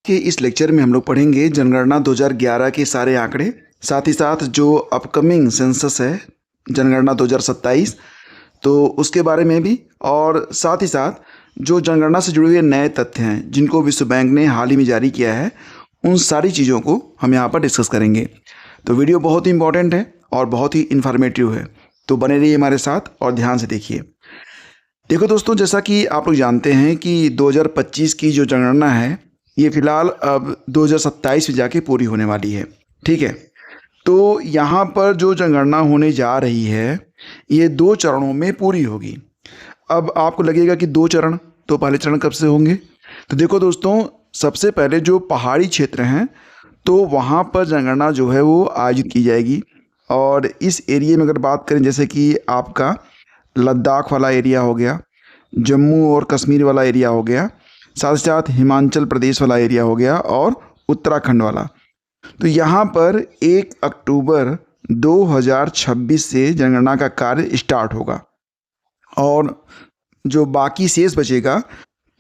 कि इस लेक्चर में हम लोग पढ़ेंगे जनगणना 2011 के सारे आंकड़े, साथ ही साथ जो अपकमिंग सेंसस है जनगणना 2027 तो उसके बारे में भी, और साथ ही साथ जो जनगणना से जुड़े हुए नए तथ्य हैं जिनको विश्व बैंक ने हाल ही में जारी किया है, उन सारी चीज़ों को हम यहाँ पर डिस्कस करेंगे। तो वीडियो बहुत ही इंपॉर्टेंट है और बहुत ही इन्फॉर्मेटिव है, तो बने रहिए हमारे साथ और ध्यान से देखिए। देखो दोस्तों, जैसा कि आप लोग जानते हैं कि 2025 की जो जनगणना है ये फ़िलहाल अब 2027 में जाके पूरी होने वाली है। ठीक है, तो यहाँ पर जो जनगणना होने जा रही है ये 2 चरणों में पूरी होगी। अब आपको लगेगा कि 2 चरण, तो पहले चरण कब से होंगे? तो देखो दोस्तों, सबसे पहले जो पहाड़ी क्षेत्र हैं तो वहाँ पर जनगणना जो है वो आयोजित की जाएगी। और इस एरिया में अगर बात करें, जैसे कि आपका लद्दाख वाला एरिया हो गया, जम्मू और कश्मीर वाला एरिया हो गया, साथ ही साथ हिमाचल प्रदेश वाला एरिया हो गया और उत्तराखंड वाला, तो यहाँ पर 1 अक्टूबर 2026 से जनगणना का कार्य स्टार्ट होगा। और जो बाकी शेष बचेगा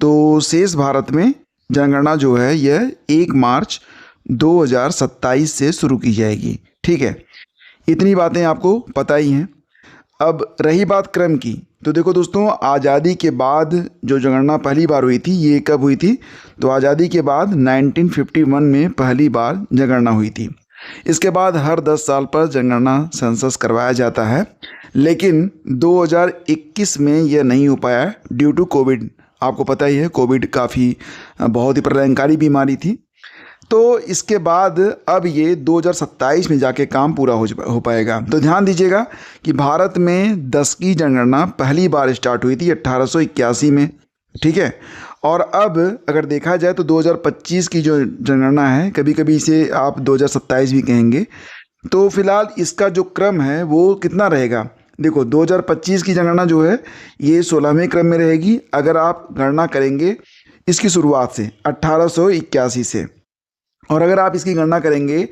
तो शेष भारत में जनगणना जो है यह 1 मार्च 2027 से शुरू की जाएगी। ठीक है, इतनी बातें आपको पता ही हैं। अब रही बात क्रम की, तो देखो दोस्तों, आज़ादी के बाद जो जनगणना पहली बार हुई थी ये कब हुई थी? तो आज़ादी के बाद 1951 में पहली बार जनगणना हुई थी। इसके बाद हर 10 साल पर जनगणना सेंसस करवाया जाता है, लेकिन 2021 में यह नहीं हो पाया ड्यू टू कोविड। आपको पता ही है कोविड काफ़ी बहुत ही प्रलयंकारी बीमारी थी। तो इसके बाद अब ये 2027 में जाके काम पूरा हो पाएगा। तो ध्यान दीजिएगा कि भारत में 10 की जनगणना पहली बार स्टार्ट हुई थी 1881 में। ठीक है, और अब अगर देखा जाए तो 2025 की जो जनगणना है, कभी कभी इसे आप 2027 भी कहेंगे, तो फिलहाल इसका जो क्रम है वो कितना रहेगा? देखो, 2025 की जनगणना जो है ये 16वें क्रम में रहेगी अगर आप गणना करेंगे इसकी शुरुआत से 1881 से, और अगर आप इसकी गणना करेंगे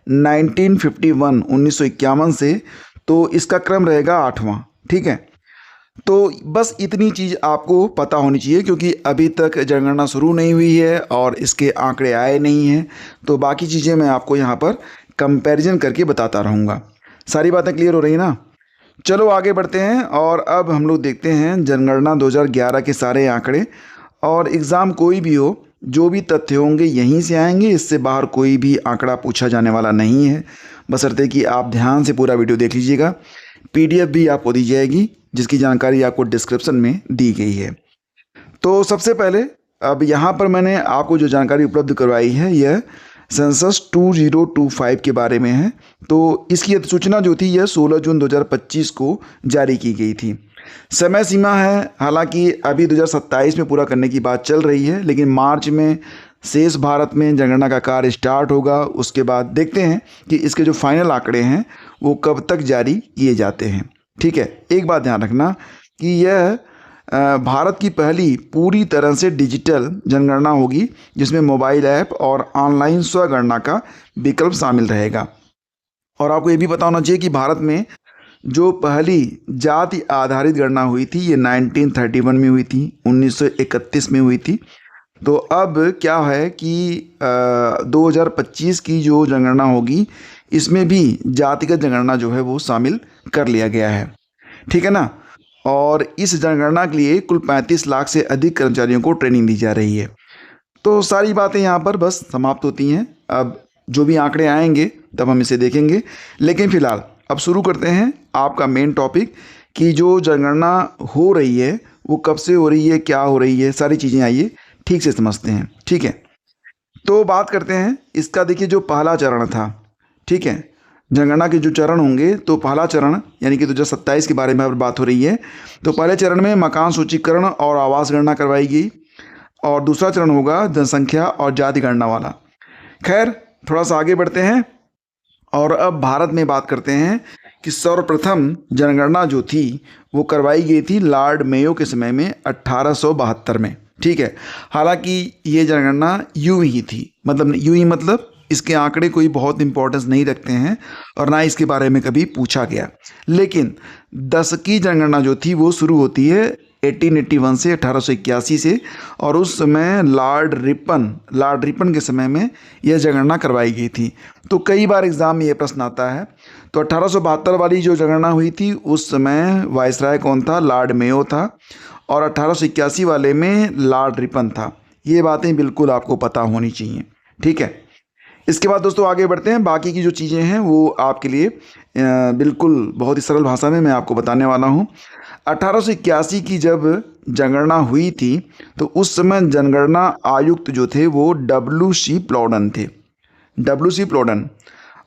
1951 से तो इसका क्रम रहेगा 8वां। ठीक है, तो बस इतनी चीज़ आपको पता होनी चाहिए, क्योंकि अभी तक जनगणना शुरू नहीं हुई है और इसके आंकड़े आए नहीं हैं। तो बाकी चीज़ें मैं आपको यहाँ पर कंपैरिजन करके बताता रहूँगा। सारी बातें क्लियर हो रही ना? चलो आगे बढ़ते हैं और अब हम लोग देखते हैं जनगणना 2011 के सारे आंकड़े। और एग्ज़ाम कोई भी हो, जो भी तथ्य होंगे यहीं से आएंगे, इससे बाहर कोई भी आंकड़ा पूछा जाने वाला नहीं है, बशर्ते कि आप ध्यान से पूरा वीडियो देख लीजिएगा। PDF भी आपको दी जाएगी जिसकी जानकारी आपको डिस्क्रिप्शन में दी गई है। तो सबसे पहले अब यहाँ पर मैंने आपको जो जानकारी उपलब्ध करवाई है यह सेंसस 2025 के बारे में है। तो इसकी अधिसूचना जो थी यह 16 जून 2025 को जारी की गई थी। समय सीमा है, हालांकि अभी 2027 में पूरा करने की बात चल रही है, लेकिन मार्च में शेष भारत में जनगणना का कार्य स्टार्ट होगा। उसके बाद देखते हैं कि इसके जो फाइनल आंकड़े हैं वो कब तक जारी किए जाते हैं। ठीक है, एक बात ध्यान रखना कि यह भारत की पहली पूरी तरह से डिजिटल जनगणना होगी जिसमें मोबाइल ऐप और ऑनलाइन स्वगणना का विकल्प शामिल रहेगा। और आपको ये भी पता होना चाहिए कि भारत में जो पहली जाति आधारित गणना हुई थी ये 1931 में हुई थी, 1931 में हुई थी। तो अब क्या है कि 2025 की जो जनगणना होगी इसमें भी जातिगत जनगणना जो है वो शामिल कर लिया गया है। ठीक है ना? और इस जनगणना के लिए कुल 35 लाख से अधिक कर्मचारियों को ट्रेनिंग दी जा रही है। तो सारी बातें यहाँ पर बस समाप्त होती हैं। अब जो भी आंकड़े आएंगे तब हम इसे देखेंगे, लेकिन फ़िलहाल अब शुरू करते हैं आपका मेन टॉपिक कि जो जनगणना हो रही है वो कब से हो रही है, क्या हो रही है, सारी चीज़ें आइए ठीक से समझते हैं। ठीक है, तो बात करते हैं इसका। देखिए, जो पहला चरण था, ठीक है, जनगणना के जो चरण होंगे, तो पहला चरण यानी कि 2027 के बारे में अब बात हो रही है। तो पहले चरण में मकान सूचीकरण और आवास गणना करवाई गई, और दूसरा चरण होगा जनसंख्या और जाति गणना वाला। खैर, थोड़ा सा आगे बढ़ते हैं और अब भारत में बात करते हैं कि सर्वप्रथम जनगणना जो थी वो करवाई गई थी लॉर्ड मेयो के समय में 1872 में। ठीक है, हालांकि ये जनगणना यूं ही थी, मतलब इसके आंकड़े कोई बहुत इंपॉर्टेंस नहीं रखते हैं और ना इसके बारे में कभी पूछा गया। लेकिन 10 की जनगणना जो थी वो शुरू होती है 1881 से 1881 से, और उस समय लॉर्ड रिपन के समय में यह जनगणना करवाई गई थी। तो कई बार एग्ज़ाम में ये प्रश्न आता है। तो 1872 वाली जो जनगणना हुई थी उस समय वायसराय कौन था? लॉर्ड मेयो था। और 1881 वाले में लॉर्ड रिपन था। ये बातें बिल्कुल आपको पता होनी चाहिए, ठीक है। इसके बाद दोस्तों आगे बढ़ते हैं। बाकी की जो चीज़ें हैं वो आपके लिए बिल्कुल बहुत ही सरल भाषा में मैं आपको बताने वाला हूँ। 1881 की जब जनगणना हुई थी तो उस समय जनगणना आयुक्त जो थे वो WC प्लॉडन थे, WC प्लॉडन।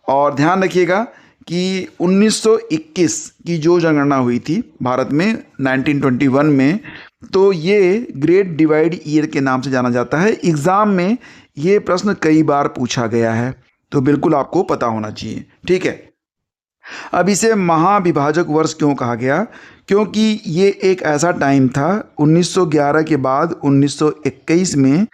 और ध्यान रखिएगा कि 1921 की जो जनगणना हुई थी भारत में 1921 में, तो ये ग्रेट डिवाइड ईयर के नाम से जाना जाता है। एग्ज़ाम में ये प्रश्न कई बार पूछा गया है, तो बिल्कुल आपको पता होना चाहिए, ठीक है। अब इसे महाविभाजक वर्ष क्यों कहा गया? क्योंकि ये एक ऐसा टाइम था 1911 के बाद 1921 में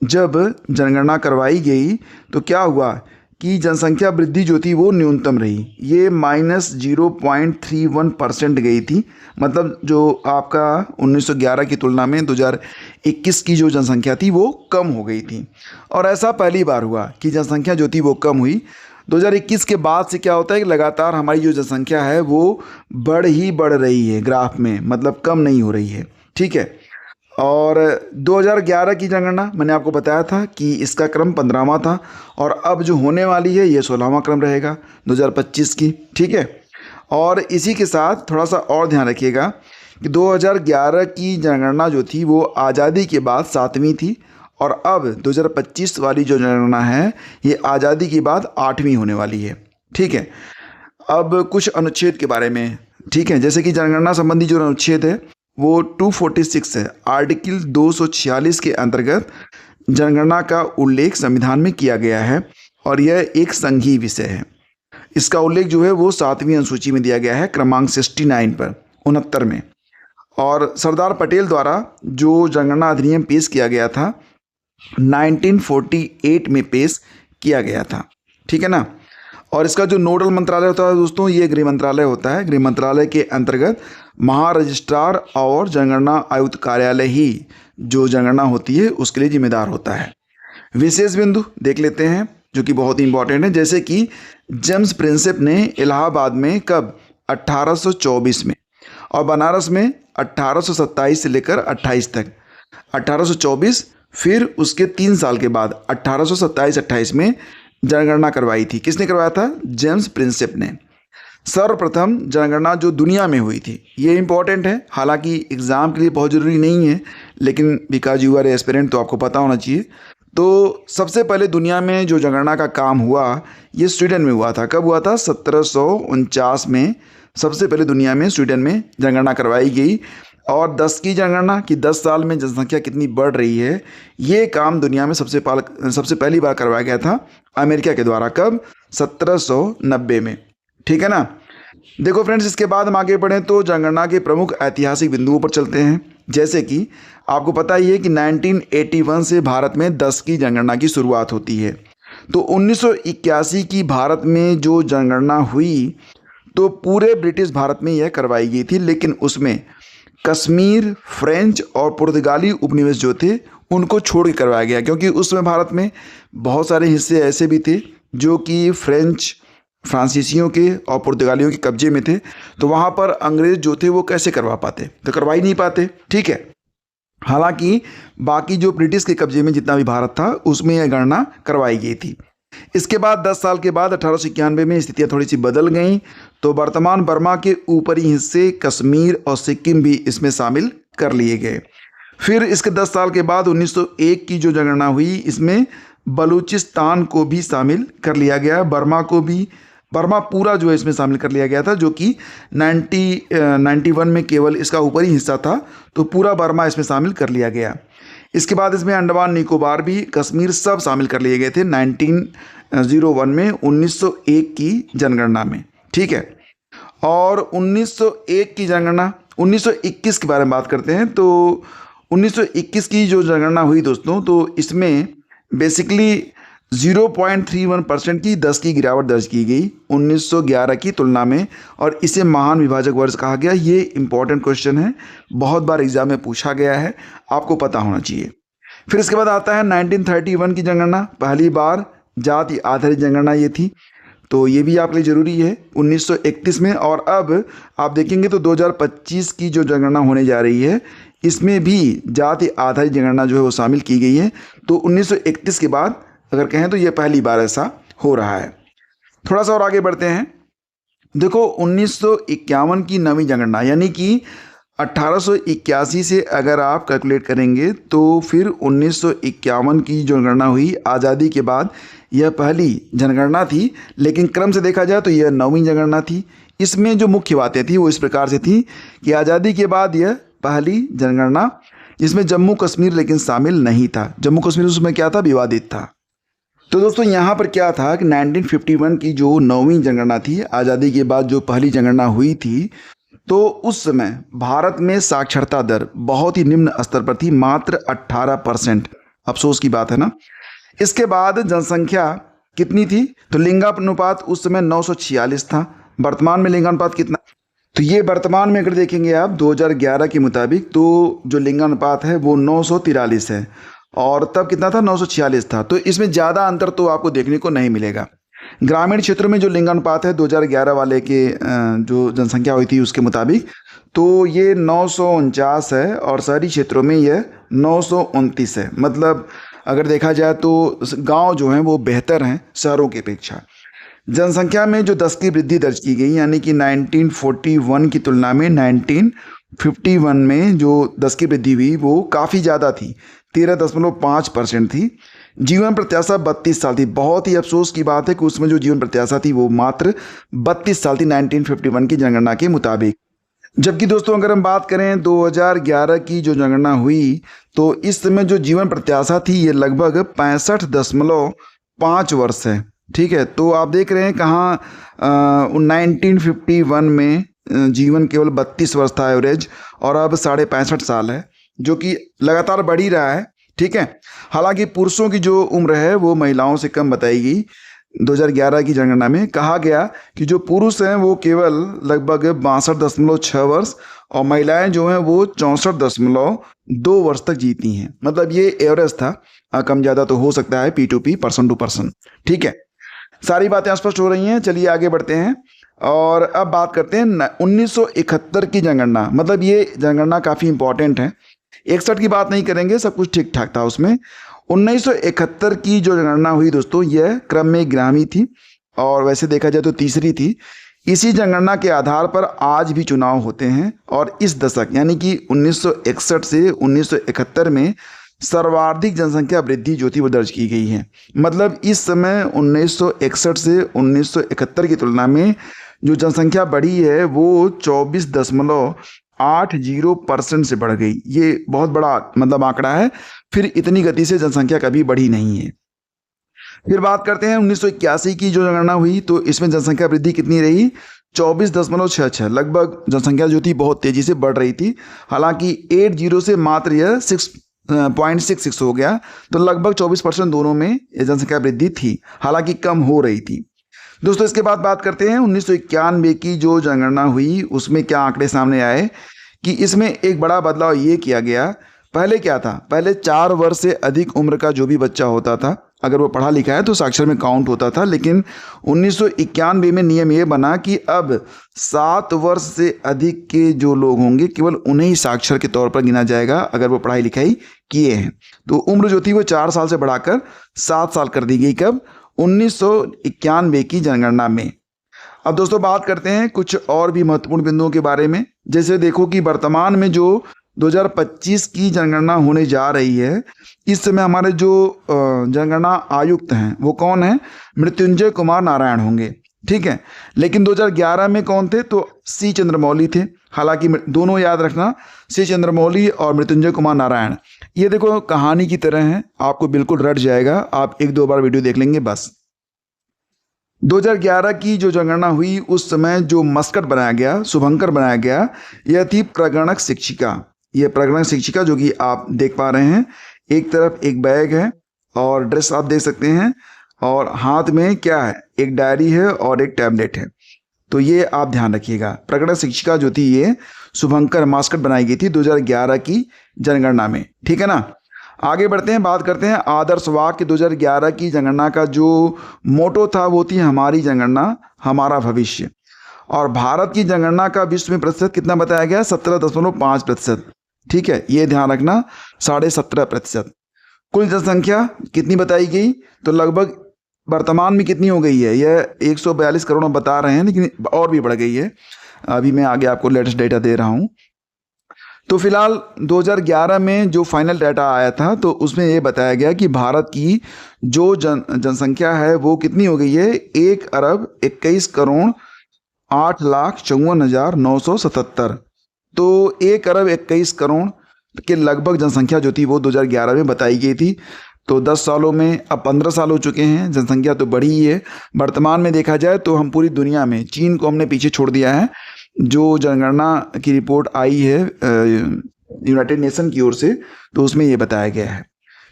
जब जनगणना करवाई गई तो क्या हुआ कि जनसंख्या वृद्धि जो थी वो न्यूनतम रही। ये -0.31% गई थी। मतलब जो आपका 1911 की तुलना में 2021 की जो जनसंख्या थी वो कम हो गई थी। और ऐसा पहली बार हुआ कि जनसंख्या जो थी वो कम हुई। 2021 के बाद से क्या होता है कि लगातार हमारी जो जनसंख्या है वो बढ़ रही है ग्राफ में, मतलब कम नहीं हो रही है, ठीक है। और 2011 की जनगणना मैंने आपको बताया था कि इसका क्रम 15वां था, और अब जो होने वाली है ये 16वां क्रम रहेगा 2025 की, ठीक है। और इसी के साथ थोड़ा सा और ध्यान रखिएगा कि 2011 की जनगणना जो थी वो आज़ादी के बाद 7वीं थी, और अब 2025 वाली जो जनगणना है ये आज़ादी के बाद 8वीं होने वाली है, ठीक है। अब कुछ अनुच्छेद के बारे में, ठीक है, जैसे कि जनगणना संबंधी जो अनुच्छेद है वो 246 है। आर्टिकल 246 के अंतर्गत जनगणना का उल्लेख संविधान में किया गया है, और यह एक संघीय विषय है। इसका उल्लेख जो है वो 7वीं अनुसूची में दिया गया है, क्रमांक 69 पर 69 में। और सरदार पटेल द्वारा जो जनगणना अधिनियम पेश किया गया था 1948 में पेश किया गया था, ठीक है ना। और इसका जो नोडल मंत्रालय होता है दोस्तों ये गृह मंत्रालय होता है। गृह मंत्रालय के अंतर्गत महारजिस्ट्रार और जनगणना आयुक्त कार्यालय ही जो जनगणना होती है उसके लिए जिम्मेदार होता है। विशेष बिंदु देख लेते हैं जो कि बहुत ही इंपॉर्टेंट है, जैसे कि जेम्स प्रिंसेप ने इलाहाबाद में कब? 1824 में, और बनारस में 1827 से लेकर 28 तक। 1824, फिर उसके 3 साल के बाद 1827-28 में जनगणना करवाई थी। किसने करवाया था? जेम्स प्रिंसेप ने। सर्वप्रथम जनगणना जो दुनिया में हुई थी, ये इंपॉर्टेंट है, हालांकि एग्ज़ाम के लिए बहुत ज़रूरी नहीं है, लेकिन बिकॉज यू आर एस्पिरेंट तो आपको पता होना चाहिए। तो सबसे पहले दुनिया में जो जनगणना का काम हुआ ये स्वीडन में हुआ था। कब हुआ था? 1749 में सबसे पहले दुनिया में स्वीडन में जनगणना करवाई गई। और 10 की जनगणना कि 10 साल में जनसंख्या कितनी बढ़ रही है, ये काम दुनिया में सबसे पहली बार करवाया गया था अमेरिका के द्वारा। कब? 1790 में, ठीक है ना। देखो फ्रेंड्स, इसके बाद हम आगे बढ़ें तो जनगणना के प्रमुख ऐतिहासिक बिंदुओं पर चलते हैं। जैसे कि आपको पता ही है कि 1981 से भारत में 10 की जनगणना की शुरुआत होती है। तो 1981 की भारत में जो जनगणना हुई तो पूरे ब्रिटिश भारत में यह करवाई गई थी, लेकिन उसमें कश्मीर, फ्रेंच और पुर्तगाली उपनिवेश जो थे उनको छोड़ के करवाया गया, क्योंकि उस समय भारत में बहुत सारे हिस्से ऐसे भी थे जो कि फ्रांसीसियों के और पुर्तगालियों के कब्जे में थे। तो वहाँ पर अंग्रेज जो थे वो कैसे करवा पाते? तो करवा ही नहीं पाते, ठीक है। हालांकि बाकी जो ब्रिटिश के कब्जे में जितना भी भारत था उसमें यह गणना करवाई गई थी। इसके बाद 10 साल के बाद 1891 में स्थितियाँ थोड़ी सी बदल गईं, तो वर्तमान बर्मा के ऊपरी हिस्से कश्मीर और सिक्किम भी इसमें शामिल कर लिए गए। फिर इसके 10 साल के बाद 1901 की जो जनगणना हुई इसमें बलूचिस्तान को भी शामिल कर लिया गया। बर्मा पूरा जो है इसमें शामिल कर लिया गया था, जो कि 91 में केवल इसका ऊपरी हिस्सा था, तो पूरा बर्मा इसमें शामिल कर लिया गया। इसके बाद इसमें अंडमान निकोबार भी, कश्मीर सब शामिल कर लिए गए थे 1901 में 1901 की जनगणना में, ठीक है। और 1901 की जनगणना 1921 के बारे में बात करते हैं। तो 1921 की जो जनगणना हुई दोस्तों, तो इसमें बेसिकली 0.31% की 10 की गिरावट दर्ज की गई 1911 की तुलना में, और इसे महान विभाजक वर्ष कहा गया। ये इंपॉर्टेंट क्वेश्चन है, बहुत बार एग्जाम में पूछा गया है, आपको पता होना चाहिए। फिर इसके बाद आता है 1931 की जनगणना, पहली बार जाति आधारित जनगणना ये थी, तो ये भी आपके लिए ज़रूरी है 1931 में। और अब आप देखेंगे तो 2025 की जो जनगणना होने जा रही है इसमें भी जाति आधारित जनगणना जो है वो शामिल की गई है। तो 1931 के बाद अगर कहें तो ये पहली बार ऐसा हो रहा है। थोड़ा सा और आगे बढ़ते हैं। देखो 1951 की नवीं जनगणना, यानी कि 1881 से अगर आप कैलकुलेट करेंगे तो फिर 1951 की जो जनगणना हुई आज़ादी के बाद, यह पहली जनगणना थी, लेकिन क्रम से देखा जाए तो यह नवीं जनगणना थी। इसमें जो मुख्य बातें थी वो इस प्रकार से थी कि आज़ादी के बाद यह पहली जनगणना जिसमें जम्मू कश्मीर लेकिन शामिल नहीं था। जम्मू कश्मीर उसमें क्या था, विवादित था। तो दोस्तों यहाँ पर क्या था कि 1951 की जो नौवीं जनगणना थी, आज़ादी के बाद जो पहली जनगणना हुई थी, तो उस समय भारत में साक्षरता दर बहुत ही निम्न स्तर पर थी, मात्र 18%। अफसोस की बात है ना। इसके बाद जनसंख्या कितनी थी, तो लिंगानुपात उस समय 946 था। वर्तमान में लिंगानुपात कितना, तो ये वर्तमान में अगर देखेंगे आप 2011 के मुताबिक तो जो लिंगानुपात है वो 943 है, और तब कितना था, 946 था। तो इसमें ज़्यादा अंतर तो आपको देखने को नहीं मिलेगा। ग्रामीण क्षेत्रों में जो लिंगानुपात है 2011 वाले के जो जनसंख्या हुई थी उसके मुताबिक, तो ये 949 है, और शहरी क्षेत्रों में यह 929 है। मतलब अगर देखा जाए तो गांव जो हैं वो बेहतर हैं शहरों की अपेक्षा। जनसंख्या में जो 10 की वृद्धि दर्ज की गई, यानी कि 1941 की तुलना में 1951 में जो 10 की वृद्धि हुई वो काफ़ी ज़्यादा थी, 13.5% थी। जीवन प्रत्याशा 32 साल थी। बहुत ही अफसोस की बात है कि उसमें जो जीवन प्रत्याशा थी वो मात्र 32 साल थी 1951 की जनगणना के मुताबिक। जबकि दोस्तों अगर हम बात करें 2011 की जो जनगणना हुई तो इस समय जो जीवन प्रत्याशा थी ये लगभग 65.5 वर्ष है। ठीक है, तो आप देख रहे हैं कहाँ 1951 में जीवन केवल 32 वर्ष था एवरेज, और अब 65.5 साल है, जो कि लगातार बढ़ ही रहा है। ठीक है, हालांकि पुरुषों की जो उम्र है वो महिलाओं से कम बताई गई। 2011 की जनगणना में कहा गया कि जो पुरुष हैं वो केवल लगभग 62.6 वर्ष, और महिलाएं जो हैं वो 64.2 वर्ष तक जीती हैं। मतलब ये एवरेज था, कम ज़्यादा तो हो सकता है P2P, पर्सन टू पर्सन। ठीक है, सारी बातें स्पष्ट हो रही हैं। चलिए आगे बढ़ते हैं और अब बात करते हैं 1971 की जनगणना। मतलब ये जनगणना काफ़ी इंपॉर्टेंट है। 61 की बात नहीं करेंगे, सब कुछ ठीक ठाक था उसमें। 1971 की जो जनगणना हुई दोस्तों, यह क्रम में 11वीं थी, और वैसे देखा जाए तो तीसरी थी। इसी जनगणना के आधार पर आज भी चुनाव होते हैं, और इस दशक यानी कि 1961 से 1971 में सर्वाधिक जनसंख्या वृद्धि जो थी वो दर्ज की गई है। मतलब इस समय 1961 से 1971 की तुलना में जो जनसंख्या बढ़ी है वो 24.80% से बढ़ गई। ये बहुत बड़ा मतलब आंकड़ा है, फिर इतनी गति से जनसंख्या कभी बढ़ी नहीं है। फिर बात करते हैं 1981 की जो जनगणना हुई, तो इसमें जनसंख्या वृद्धि कितनी रही, 24.66। लगभग जनसंख्या जो थी बहुत तेजी से बढ़ रही थी। हालांकि 80 से मात्र यह 6.66 हो गया, तो लगभग 24% दोनों में जनसंख्या वृद्धि थी, हालांकि कम हो रही थी। दोस्तों इसके बाद बात करते हैं 1991 की जो जनगणना हुई, उसमें क्या आंकड़े सामने आए कि इसमें एक बड़ा बदलाव ये किया गया। पहले क्या था, पहले 4 वर्ष से अधिक उम्र का जो भी बच्चा होता था, अगर वो पढ़ा लिखा है तो साक्षर में काउंट होता था। लेकिन 1991 में नियम ये बना कि अब 7 वर्ष से अधिक के जो लोग होंगे केवल उन्हें ही साक्षर के तौर पर गिना जाएगा, अगर वो पढ़ाई लिखाई किए हैं। तो उम्र जो थी वो 4 साल से बढ़ाकर 7 साल कर दी गई। कब, 1991 की जनगणना में। अब दोस्तों बात करते हैं कुछ और भी महत्वपूर्ण बिंदुओं के बारे में। जैसे देखो कि वर्तमान में जो 2025 की जनगणना होने जा रही है, इस समय हमारे जो जनगणना आयुक्त हैं वो कौन है, मृत्युंजय कुमार नारायण होंगे। ठीक है, लेकिन 2011 में कौन थे, तो सी चंद्रमौली थे। हालांकि दोनों याद रखना, सी चंद्रमौली और मृत्युंजय कुमार नारायण, ये देखो कहानी की तरह है, आपको बिल्कुल रट जाएगा, आप 1-2 बार वीडियो देख लेंगे बस। 2011 की जो जनगणना हुई उस समय जो मस्कट बनाया गया, शुभंकर बनाया गया, यह थी प्रगणक शिक्षिका। यह प्रगणक शिक्षिका जो कि आप देख पा रहे हैं, एक तरफ एक बैग है और ड्रेस आप देख सकते हैं, और हाथ में क्या है, एक डायरी है और एक टैबलेट है। तो ये आप ध्यान रखिएगा। प्रकरण शिक्षिका जो थी ये शुभंकर मास्कट बनाई गई थी 2011 की जनगणना में, ठीक है ना। आगे बढ़ते हैं, बात करते हैं आदर्श वाक्य 2011 की जनगणना का जो मोटो था वो थी हमारी जनगणना हमारा भविष्य। और भारत की जनगणना का विश्व में प्रतिशत कितना बताया गया, 17.5%। ठीक है, ये ध्यान रखना, 17.5%। कुल जनसंख्या कितनी बताई गई, तो लगभग वर्तमान में कितनी हो गई है, यह 142 करोड़ बता रहे हैं, लेकिन और भी बढ़ गई है। अभी मैं आगे आपको लेटेस्ट डेटा दे रहा हूँ। तो फिलहाल 2011 में जो फाइनल डाटा आया था तो उसमें ये बताया गया कि भारत की जो जनसंख्या है वो कितनी हो गई है, 1,21,08,54,977। तो 1,21,00,00,000 के लगभग जनसंख्या जो थी वो 2011 में बताई गई थी। तो 10 सालों में अब 15 साल हो चुके हैं, जनसंख्या तो बढ़ी ही है। वर्तमान में देखा जाए तो हम पूरी दुनिया में चीन को हमने पीछे छोड़ दिया है। जो जनगणना की रिपोर्ट आई है यूनाइटेड नेशन की ओर से, तो उसमें ये बताया गया है।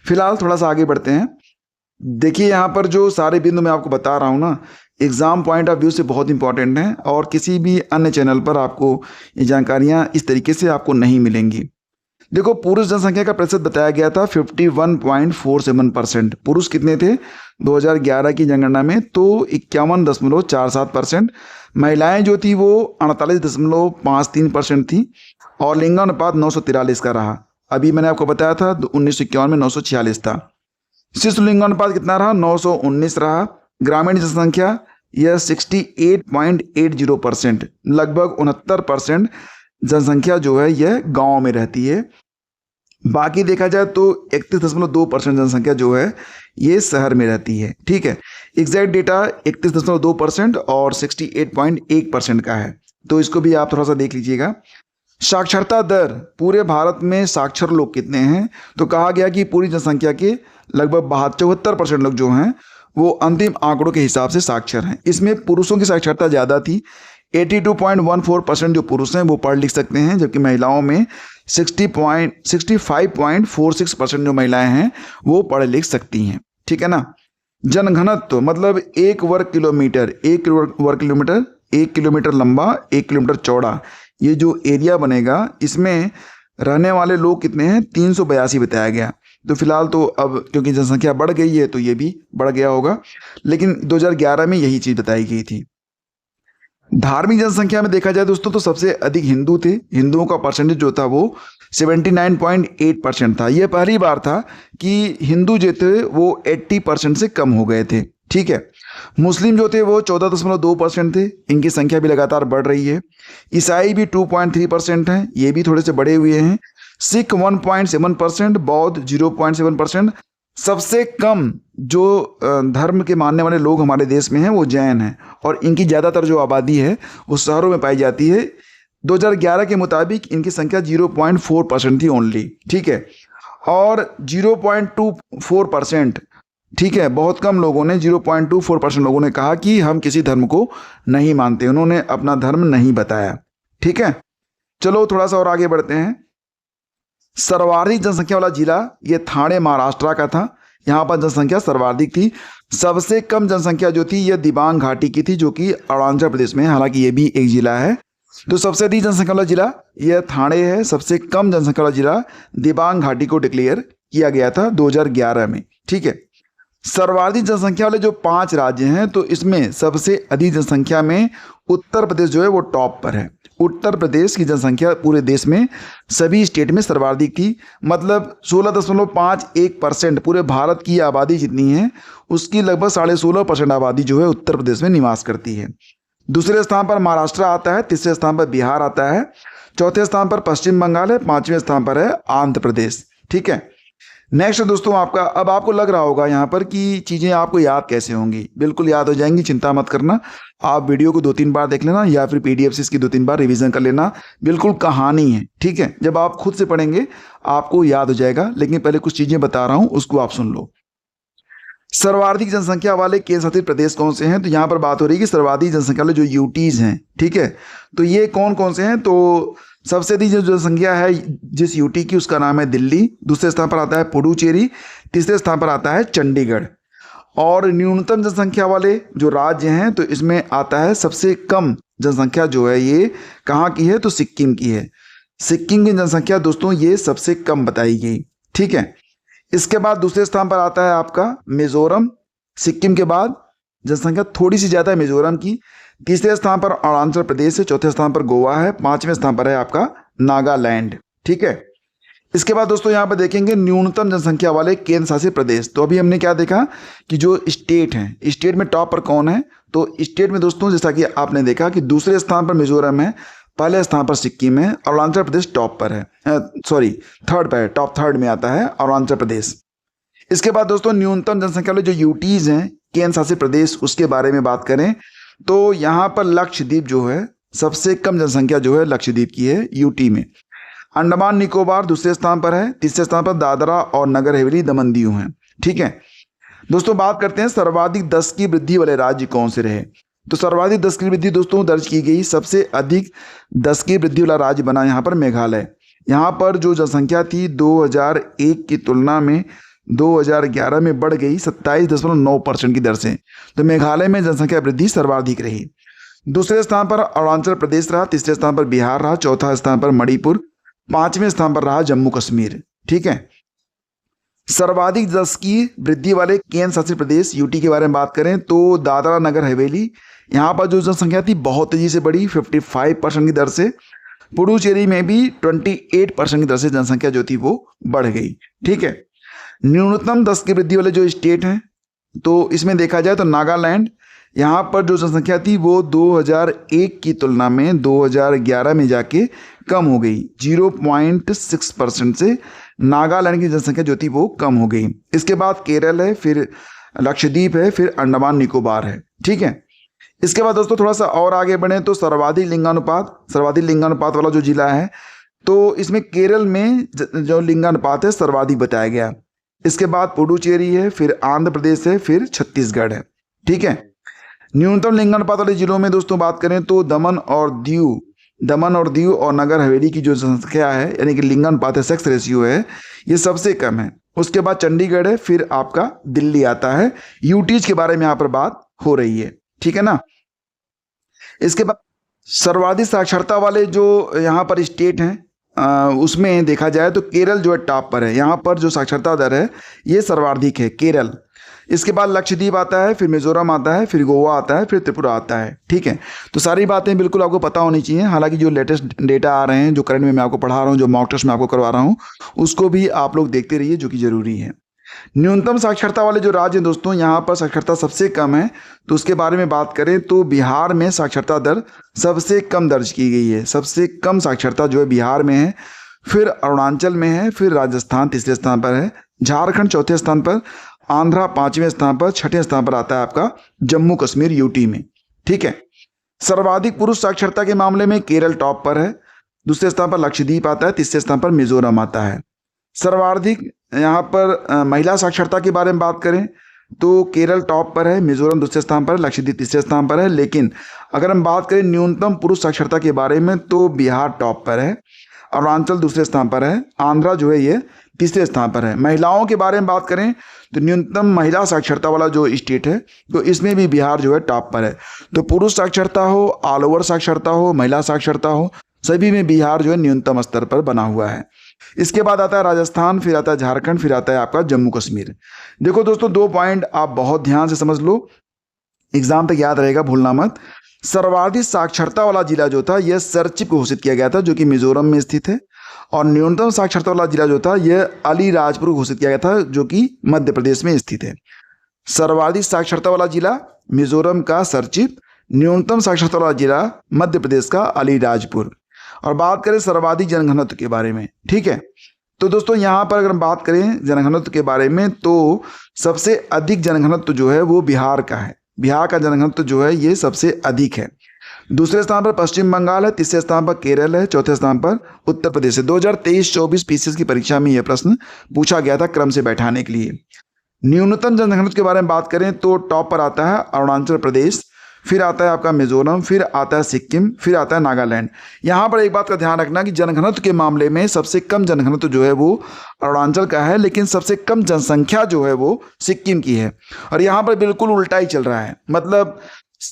फिलहाल थोड़ा सा आगे बढ़ते हैं। देखिए यहाँ पर जो सारे बिंदु मैं आपको बता रहा हूँ ना, एग्ज़ाम पॉइंट ऑफ व्यू से बहुत इंपॉर्टेंट हैं और किसी भी अन्य चैनल पर आपको ये जानकारियाँ इस तरीके से आपको नहीं मिलेंगी। देखो, पुरुष जनसंख्या का प्रतिशत बताया गया था 51.47%। पुरुष कितने थे 2011 की जनगणना में, तो 51.47%। महिलाएं जो थी वो 48.53% थी और लिंगानुपात 943 का रहा। अभी मैंने आपको बताया था 1951 में 946 था। शिशु लिंगानुपात कितना रहा, 919 रहा। ग्रामीण जनसंख्या यह 68.80%, लगभग 69% जनसंख्या जो है यह गांव में रहती है। बाकी देखा जाए तो 31.2% जनसंख्या जो है ये शहर में रहती है। ठीक है, एग्जैक्ट डेटा 31.2% और 68.1% का है, तो इसको भी आप थोड़ा सा देख लीजिएगा। साक्षरता दर, पूरे भारत में साक्षर लोग कितने हैं, तो कहा गया कि पूरी जनसंख्या के लगभग 74% लोग जो हैं वो अंतिम आंकड़ों के हिसाब से साक्षर हैं। इसमें पुरुषों की साक्षरता ज़्यादा थी, 82.14% जो पुरुष हैं वो पढ़ लिख सकते हैं, जबकि महिलाओं में 65.46% जो महिलाएं हैं वो पढ़ लिख सकती हैं। ठीक है ना। जनघनत्व मतलब 1 वर्ग किलोमीटर 1 किलोमीटर लंबा 1 किलोमीटर चौड़ा, ये जो एरिया बनेगा इसमें रहने वाले लोग कितने हैं, 382 बताया गया। तो फिलहाल तो अब क्योंकि जनसंख्या बढ़ गई है तो ये भी बढ़ गया होगा, लेकिन 2011 में यही चीज़ बताई गई थी। धार्मिक जनसंख्या में देखा जाए दोस्तों तो सबसे अधिक हिंदू थे। हिंदुओं का परसेंटेज जो था वो 79.8% था। यह पहली बार था कि हिंदू जो थे वो 80% से कम हो गए थे। ठीक है, मुस्लिम जो थे वो 14.2% थे, इनकी संख्या भी लगातार बढ़ रही है। ईसाई भी 2.3% हैं, ये भी थोड़े से बढ़े हुए हैं। सिख 1.7%, बौद्ध 0.7%। सबसे कम जो धर्म के मानने वाले लोग हमारे देश में हैं वो जैन हैं और इनकी ज़्यादातर जो आबादी है वो शहरों में पाई जाती है। 2011 के मुताबिक इनकी संख्या 0.4% थी ओनली। ठीक है, और 0.24%, ठीक है, बहुत कम लोगों ने 0.24% लोगों ने कहा कि हम किसी धर्म को नहीं मानते, उन्होंने अपना धर्म नहीं बताया। ठीक है, चलो थोड़ा सा और आगे बढ़ते हैं। सर्वाधिक जनसंख्या वाला जिला ये ठाणे महाराष्ट्र का था, यहाँ पर जनसंख्या सर्वाधिक थी। सबसे कम जनसंख्या जो थी यह दिबांग घाटी की थी, जो कि अरुणाचल प्रदेश में है, हालांकि ये भी एक जिला है। तो सबसे अधिक जनसंख्या वाला जिला यह ठाणे है, सबसे कम जनसंख्या वाला जिला दिबांग घाटी को डिक्लेयर किया गया था 2011 में। ठीक है, सर्वाधिक जनसंख्या वाले जो 5 राज्य हैं तो इसमें सबसे अधिक जनसंख्या में उत्तर प्रदेश जो है वो टॉप पर है। उत्तर प्रदेश की जनसंख्या पूरे देश में सभी स्टेट में सर्वाधिक थी, मतलब 16.51%। पूरे भारत की आबादी जितनी है उसकी लगभग 16.5% आबादी जो है उत्तर प्रदेश में निवास करती है। दूसरे स्थान पर महाराष्ट्र आता है, तीसरे स्थान पर बिहार आता है, चौथे स्थान पर पश्चिम बंगाल है, 5वें स्थान पर है आंध्र प्रदेश। ठीक है, नेक्स्ट दोस्तों आपका, अब आपको लग रहा होगा यहाँ पर कि चीज़ें आपको याद कैसे होंगी। बिल्कुल याद हो जाएंगी, चिंता मत करना। आप वीडियो को 2-3 बार देख लेना या फिर PDF से इसकी 2-3 बार रिवीजन कर लेना। बिल्कुल कहानी है, ठीक है, जब आप खुद से पढ़ेंगे आपको याद हो जाएगा। लेकिन पहले कुछ चीज़ें बता रहा हूँ उसको आप सुन लो। सर्वाधिक जनसंख्या वाले केंद्र शासित प्रदेश कौन से हैं, तो यहाँ पर बात हो रही है कि सर्वाधिक जनसंख्या वाले जो यूटीज हैं। ठीक है, तो ये कौन कौन से हैं, तो सबसे अधिक जो जनसंख्या है जिस यूटी की उसका नाम है दिल्ली, दूसरे स्थान पर आता है पुडुचेरी, तीसरे स्थान पर आता है चंडीगढ़। और न्यूनतम जनसंख्या वाले जो राज्य हैं तो इसमें आता है सबसे कम जनसंख्या जो है ये कहाँ की है, तो सिक्किम की है। सिक्किम की जनसंख्या दोस्तों ये सबसे कम बताई गई, ठीक है। इसके बाद दूसरे स्थान पर आता है आपका मिजोरम। सिक्किम के बाद जनसंख्या थोड़ी सी ज़्यादा है मिजोरम की। तीसरे स्थान पर अरुणाचल प्रदेश है, चौथे स्थान पर गोवा है, पांचवें स्थान पर है आपका नागालैंड, ठीक है। इसके बाद दोस्तों यहाँ पर देखेंगे न्यूनतम जनसंख्या वाले केंद्र शासित प्रदेश। तो अभी हमने क्या देखा कि जो स्टेट हैं, स्टेट में टॉप पर कौन है, तो स्टेट में दोस्तों जैसा कि आपने देखा कि दूसरे स्थान पर मिजोरम है, पहले स्थान पर सिक्किम है, अरुणाचल प्रदेश टॉप पर है, सॉरी थर्ड पर है, टॉप थर्ड में आता है अरुणाचल प्रदेश। इसके बाद दोस्तों न्यूनतम जनसंख्या वाले जो यूटीज हैं केंद्र शासित प्रदेश, उसके बारे में बात करें तो यहाँ पर लक्षद्वीप जो है सबसे कम जनसंख्या जो है लक्षद्वीप की है यूटी में। अंडमान निकोबार दूसरे स्थान पर है, तीसरे स्थान पर दादरा और नगर हवेली दमन दीव हैं, ठीक है। दोस्तों बात करते हैं सर्वाधिक 10 की वृद्धि वाले राज्य कौन से रहे। तो सर्वाधिक 10 की वृद्धि दोस्तों दर्ज की गई, सबसे अधिक 10 की वृद्धि वाला राज्य बना यहाँ पर मेघालय। यहाँ पर जो जनसंख्या थी 2001 की तुलना में 2011 में बढ़ गई 27.9% की दर से। तो मेघालय में जनसंख्या वृद्धि सर्वाधिक रही। दूसरे स्थान पर अरुणाचल प्रदेश रहा, तीसरे स्थान पर बिहार रहा, चौथा स्थान पर मणिपुर, पांचवें स्थान पर रहा जम्मू कश्मीर, ठीक है। सर्वाधिक 10 की वृद्धि वाले केंद्र शासित प्रदेश यूटी के बारे में बात करें तो दादरा नगर हवेली, यहाँ पर जो जनसंख्या थी बहुत तेजी से बढ़ी 55% की दर से। पुडुचेरी में भी 28% की दर से जनसंख्या जो थी वो बढ़ गई, ठीक है। न्यूनतम 10 की वृद्धि वाले जो स्टेट हैं तो इसमें देखा जाए तो नागालैंड, यहाँ पर जो जनसंख्या थी वो 2001 की तुलना में 2011 में जाके कम हो गई, 0.6% से नागालैंड की जनसंख्या जो थी वो कम हो गई। इसके बाद केरल है, फिर लक्षद्वीप है, फिर अंडमान निकोबार है, ठीक है। इसके बाद दोस्तों थोड़ा सा और आगे बढ़े तो सर्वाधिक लिंगानुपात वाला जो जिला है तो इसमें केरल में जो लिंगानुपात है सर्वाधिक बताया गया। इसके बाद पुडुचेरी है, फिर आंध्र प्रदेश है, फिर छत्तीसगढ़ है, ठीक है। न्यूनतम लिंगानुपात वाले जिलों में दोस्तों बात करें तो दमन और दीव और नगर हवेली की जो संख्या है यानी कि लिंगानुपात है, सेक्स रेशियो है, ये सबसे कम है। उसके बाद चंडीगढ़ है, फिर आपका दिल्ली आता है। यूटीज के बारे में यहाँ पर बात हो रही है, ठीक है ना। इसके बाद सर्वाधिक साक्षरता वाले जो यहाँ पर स्टेट हैं उसमें देखा जाए तो केरल जो है टॉप पर है। यहाँ पर जो साक्षरता दर है ये सर्वाधिक है, केरल। इसके बाद लक्षद्वीप आता है, फिर मिजोरम आता है, फिर गोवा आता है, फिर त्रिपुरा आता है, ठीक है। तो सारी बातें बिल्कुल आपको पता होनी चाहिए। हालांकि जो लेटेस्ट डेटा आ रहे हैं, जो करंट में मैं आपको पढ़ा रहा हूँ, जो मॉक टेस्ट में आपको करवा रहा हूँ, उसको भी आप लोग देखते रहिए, जो कि जरूरी है। न्यूनतम साक्षरता वाले जो राज्य हैं दोस्तों, यहाँ पर साक्षरता सबसे कम है। तो उसके बारे में बात करें तो बिहार में साक्षरता दर सबसे कम दर्ज की गई है। सबसे कम साक्षरता जो है बिहार में है, फिर अरुणाचल में है, फिर राजस्थान तीसरे स्थान पर है, झारखंड चौथे स्थान पर, आंध्रा पांचवें स्थान पर, छठे स्थान पर आता है आपका जम्मू कश्मीर यूटी में, ठीक है। सर्वाधिक पुरुष साक्षरता के मामले में केरल टॉप पर है, दूसरे स्थान पर लक्षद्वीप आता है, तीसरे स्थान पर मिजोरम आता है। सर्वाधिक यहाँ पर महिला साक्षरता के बारे में बात करें तो केरल टॉप पर है, मिजोरम दूसरे स्थान पर है, लक्षद्वीप तीसरे स्थान पर है। लेकिन अगर हम बात करें न्यूनतम पुरुष साक्षरता के बारे में तो बिहार टॉप पर है, अरुणाचल दूसरे स्थान पर है, आंध्रा जो है ये तीसरे स्थान पर है। महिलाओं के बारे में बात करें तो न्यूनतम महिला साक्षरता वाला जो स्टेट है तो इसमें भी बिहार जो है टॉप पर है। तो पुरुष साक्षरता हो, ऑल ओवर साक्षरता हो, महिला साक्षरता हो, सभी में बिहार जो है न्यूनतम स्तर पर बना हुआ है। इसके बाद आता है राजस्थान, फिर आता है झारखंड, फिर आता है आपका जम्मू कश्मीर। देखो दोस्तों, 2 पॉइंट आप बहुत ध्यान से समझ लो, एग्जाम तक याद रहेगा, भूलना मत। सर्वाधिक साक्षरता वाला जिला जो था यह सरचिप घोषित किया गया था, जो कि मिजोरम में स्थित है। और न्यूनतम साक्षरता वाला जिला जो था यह अलीराजपुर घोषित किया गया था, जो कि मध्य प्रदेश में स्थित है। सर्वाधिक साक्षरता वाला जिला मिजोरम का सरचिप, न्यूनतम साक्षरता वाला जिला मध्य प्रदेश का अलीराजपुर। और बात करें सर्वाधिक जनघनत्व के बारे में, ठीक है। तो दोस्तों यहाँ पर अगर हम बात करें जनघनत्व के बारे में तो सबसे अधिक जनघनत्व जो है वो बिहार का है। बिहार का जनघनत्व जो है ये सबसे अधिक है। दूसरे स्थान पर पश्चिम बंगाल है, तीसरे स्थान पर केरल है, चौथे स्थान पर उत्तर प्रदेश है। 2023-24 पीसीएस की परीक्षा में यह प्रश्न पूछा गया था क्रम से बैठाने के लिए। न्यूनतम जनघनत्व के बारे में बात करें तो टॉप पर आता है अरुणाचल प्रदेश, फिर आता है आपका मिजोरम, फिर आता है सिक्किम, फिर आता है नागालैंड। यहाँ पर एक बात का ध्यान रखना कि जनघनत्व के मामले में सबसे कम जनघनत्व जो है वो अरुणाचल का है, लेकिन सबसे कम जनसंख्या जो है वो सिक्किम की है। और यहाँ पर बिल्कुल उल्टा ही चल रहा है, मतलब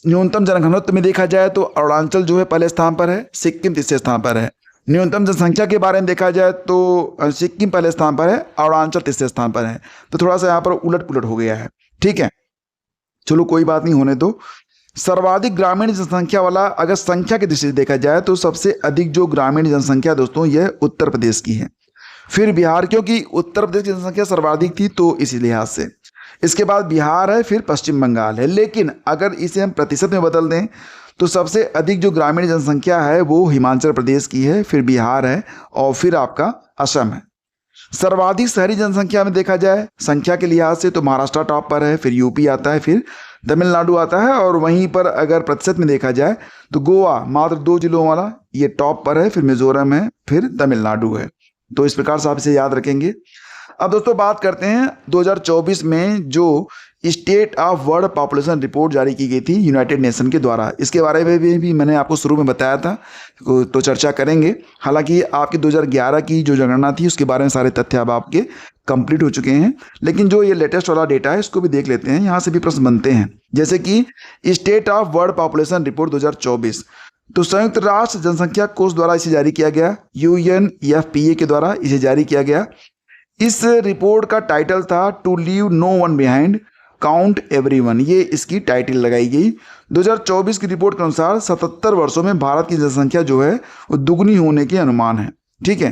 न्यूनतम जनघनत्व में देखा जाए तो अरुणाचल जो है पहले स्थान पर है, सिक्किम तीसरे स्थान पर है। न्यूनतम जनसंख्या के बारे में देखा जाए तो सिक्किम पहले स्थान पर है, अरुणाचल तीसरे स्थान पर है। तो थोड़ा सा यहाँ पर उलट पुलट हो गया है, ठीक है। चलो कोई बात नहीं, होने दो। सर्वाधिक ग्रामीण जनसंख्या वाला अगर संख्या की दृष्टि से देखा जाए तो सबसे अधिक जो ग्रामीण जनसंख्या दोस्तों यह उत्तर प्रदेश की है, फिर बिहार, क्योंकि उत्तर प्रदेश की जनसंख्या सर्वाधिक थी तो इसी लिहाज से। इसके बाद बिहार है, फिर पश्चिम बंगाल है। लेकिन अगर इसे हम प्रतिशत में बदल दें तो सबसे अधिक जो ग्रामीण जनसंख्या है वो हिमाचल प्रदेश की है, फिर बिहार है और फिर आपका असम है। सर्वाधिक शहरी जनसंख्या में देखा जाए संख्या के लिहाज से तो महाराष्ट्र टॉप पर है, फिर यूपी आता है, फिर तमिलनाडु आता है। और वहीं पर अगर प्रतिशत में देखा जाए तो गोवा मात्र 2 जिलों वाला ये टॉप पर है, फिर मिजोरम है, फिर तमिलनाडु है। तो इस प्रकार से आप इसे याद रखेंगे। अब दोस्तों बात करते हैं 2024 में जो state of world population report जारी की गई थी यूनाइटेड नेशन के द्वारा। इसके बारे में भी मैंने आपको शुरू में बताया था, तो चर्चा करेंगे। हालांकि आपकी 2011 की जो जनगणना थी उसके बारे में सारे तथ्य अब आपके कंप्लीट हो चुके हैं, लेकिन जो ये लेटेस्ट वाला डेटा है इसको भी देख लेते हैं। यहाँ से भी प्रश्न बनते हैं, जैसे कि state of world population report 2024। तो संयुक्त राष्ट्र जनसंख्या कोष द्वारा इसे जारी किया गया, UNFPA के द्वारा इसे जारी किया गया। इस रिपोर्ट का टाइटल था to leave no one behind, count everyone, ये इसकी टाइटल लगाई गई। 2024 की रिपोर्ट के अनुसार 77 वर्षों में भारत की जनसंख्या जो है वो दुगनी होने के अनुमान है, ठीक है।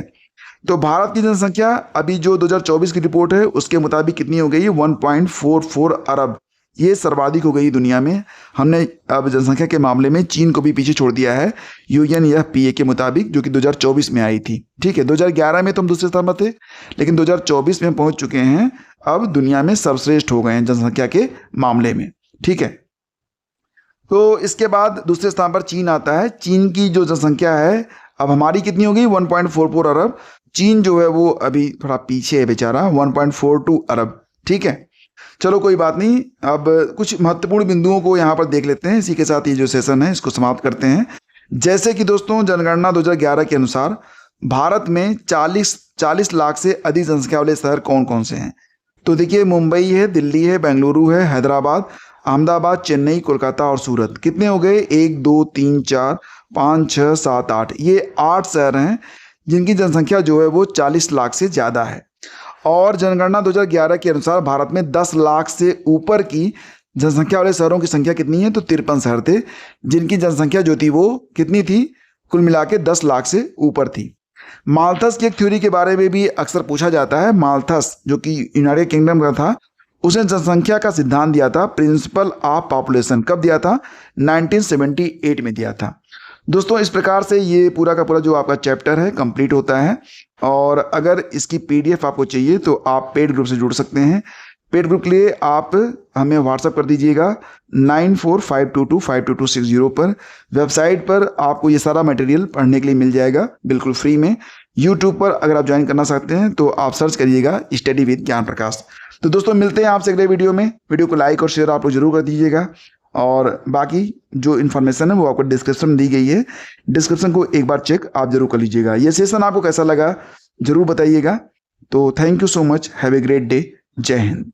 तो भारत की जनसंख्या अभी जो 2024 की रिपोर्ट है उसके मुताबिक कितनी हो गई है, 1.44 अरब। ये सर्वाधिक हो गई दुनिया में। हमने अब जनसंख्या के मामले में चीन को भी पीछे छोड़ दिया है UNFPA के मुताबिक, जो कि 2024 में आई थी, ठीक है। 2011 में तो हम दूसरे स्थान पर थे, लेकिन 2024 में हम पहुंच चुके हैं, अब दुनिया में सर्वश्रेष्ठ हो गए हैं जनसंख्या के मामले में, ठीक है। तो इसके बाद दूसरे स्थान पर चीन आता है। चीन की जो जनसंख्या है अब हमारी कितनी हो गई, 1.44 अरब। चीन जो है वो अभी थोड़ा पीछे है बेचारा, 1.42 अरब, ठीक है। चलो कोई बात नहीं, अब कुछ महत्वपूर्ण बिंदुओं को यहाँ पर देख लेते हैं। इसी के साथ ये जो सेशन है इसको समाप्त करते हैं। जैसे कि दोस्तों जनगणना 2011 के अनुसार भारत में 40 लाख से अधिक जनसंख्या वाले शहर कौन कौन से हैं। तो देखिए मुंबई है, दिल्ली है, बेंगलुरु है, हैदराबाद, अहमदाबाद, चेन्नई, कोलकाता और सूरत। कितने हो गए, 1 2 3 4 5 6 7 8, ये 8 शहर हैं जिनकी जनसंख्या जो है वो 40 लाख से ज़्यादा है। और जनगणना 2011 के अनुसार भारत में 10 लाख से ऊपर की जनसंख्या वाले शहरों की संख्या कितनी है, तो 53 शहर थे जिनकी जनसंख्या जो थी वो कितनी थी, कुल मिला के 10 लाख से ऊपर थी। माल्थस की एक थ्योरी के बारे में भी अक्सर पूछा जाता है। माल्थस जो कि यूनाइटेड किंगडम का था, उसने जनसंख्या का सिद्धांत दिया था, प्रिंसिपल ऑफ पॉपुलेशन। कब दिया था, 1978 में दिया था। दोस्तों इस प्रकार से ये पूरा का पूरा जो आपका चैप्टर है कंप्लीट होता है। और अगर इसकी PDF आपको चाहिए तो आप पेड ग्रुप से जुड़ सकते हैं। पेड ग्रुप के लिए आप हमें व्हाट्सअप कर दीजिएगा 9452252260 पर। वेबसाइट पर आपको ये सारा मटेरियल पढ़ने के लिए मिल जाएगा बिल्कुल फ्री में। यूट्यूब पर अगर आप ज्वाइन करना चाहते हैं तो आप सर्च करिएगा स्टडी विद ज्ञान प्रकाश। तो दोस्तों मिलते हैं आपसे अगले वीडियो में। वीडियो को लाइक और शेयर आप लोग जरूर कर दीजिएगा। और बाकी जो इन्फॉर्मेशन है वो आपको डिस्क्रिप्शन में दी गई है, डिस्क्रिप्शन को एक बार चेक आप जरूर कर लीजिएगा। ये सेशन आपको कैसा लगा जरूर बताइएगा। तो thank you so much, have a great day, जय हिंद।